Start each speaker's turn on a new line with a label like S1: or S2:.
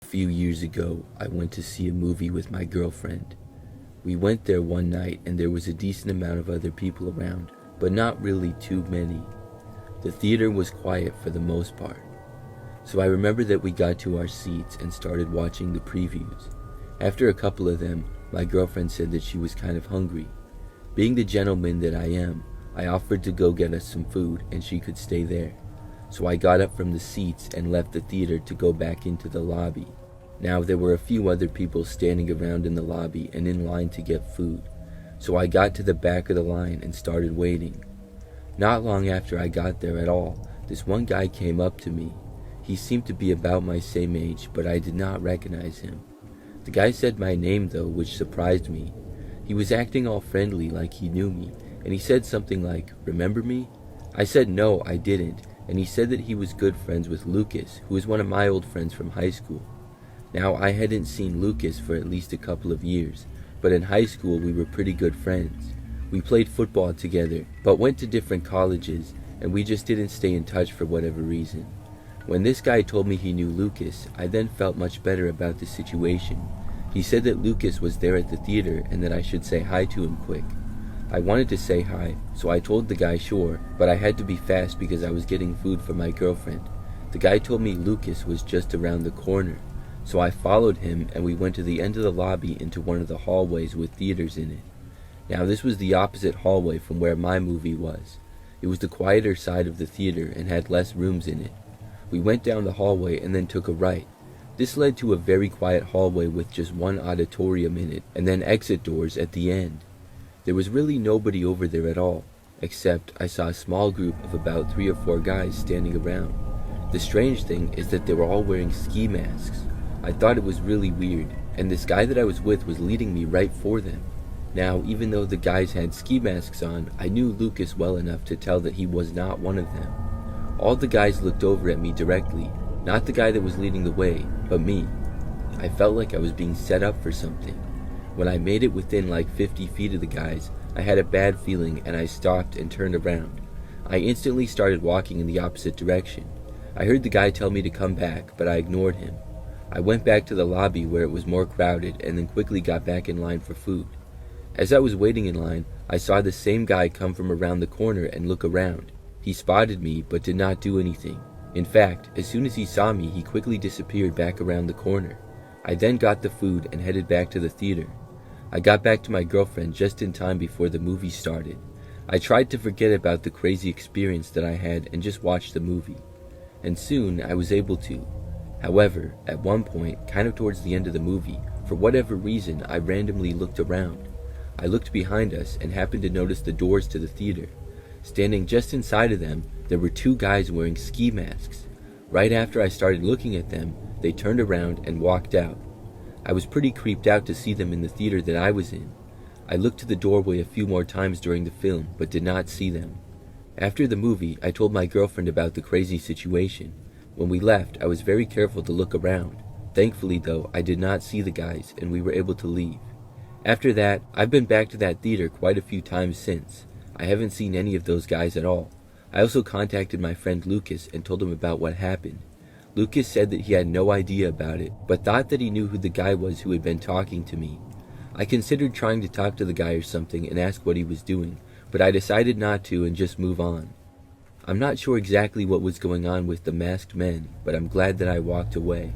S1: few years ago, I went to see a movie with my girlfriend. We went there one night and there was a decent amount of other people around, but not really too many. The theater was quiet for the most part. So I remember that we got to our seats and started watching the previews. After a couple of them, my girlfriend said that she was kind of hungry. Being the gentleman that I am, I offered to go get us some food and she could stay there. So I got up from the seats and left the theater to go back into the lobby. Now there were a few other people standing around in the lobby and in line to get food. So I got to the back of the line and started waiting. Not long after I got there at all, this one guy came up to me. He seemed to be about my same age, but I did not recognize him. The guy said my name though, which surprised me. He was acting all friendly like he knew me, and he said something like, "Remember me?" I said no, I didn't, and he said that he was good friends with Lucas, who was one of my old friends from high school. Now, I hadn't seen Lucas for at least a couple of years, but in high school we were pretty good friends. We played football together, but went to different colleges, and we just didn't stay in touch for whatever reason. When this guy told me he knew Lucas, I then felt much better about the situation. He said that Lucas was there at the theater and that I should say hi to him quick. I wanted to say hi, so I told the guy sure, but I had to be fast because I was getting food for my girlfriend. The guy told me Lucas was just around the corner, so I followed him and we went to the end of the lobby into one of the hallways with theaters in it. Now this was the opposite hallway from where my movie was. It was the quieter side of the theater and had less rooms in it. We went down the hallway and then took a right. This led to a very quiet hallway with just one auditorium in it and then exit doors at the end. There was really nobody over there at all, except I saw a small group of about 3 or 4 guys standing around. The strange thing is that they were all wearing ski masks. I thought it was really weird, and this guy that I was with was leading me right for them. Now, even though the guys had ski masks on, I knew Lucas well enough to tell that he was not one of them. All the guys looked over at me directly, not the guy that was leading the way, but me. I felt like I was being set up for something. When I made it within like 50 feet of the guys, I had a bad feeling and I stopped and turned around. I instantly started walking in the opposite direction. I heard the guy tell me to come back, but I ignored him. I went back to the lobby where it was more crowded and then quickly got back in line for food. As I was waiting in line, I saw the same guy come from around the corner and look around. He spotted me but did not do anything. In fact, as soon as he saw me, he quickly disappeared back around the corner. I then got the food and headed back to the theater. I got back to my girlfriend just in time before the movie started. I tried to forget about the crazy experience that I had and just watch the movie. And soon I was able to. However, at one point, kind of towards the end of the movie, for whatever reason, I randomly looked around. I looked behind us and happened to notice the doors to the theater. Standing just inside of them, there were 2 guys wearing ski masks. Right after I started looking at them, they turned around and walked out. I was pretty creeped out to see them in the theater that I was in. I looked to the doorway a few more times during the film, but did not see them. After the movie, I told my girlfriend about the crazy situation. When we left, I was very careful to look around. Thankfully though, I did not see the guys and we were able to leave. After that, I've been back to that theater quite a few times since. I haven't seen any of those guys at all. I also contacted my friend Lucas and told him about what happened. Lucas said that he had no idea about it, but thought that he knew who the guy was who had been talking to me. I considered trying to talk to the guy or something and ask what he was doing, but I decided not to and just move on. I'm not sure exactly what was going on with the masked men, but I'm glad that I walked away.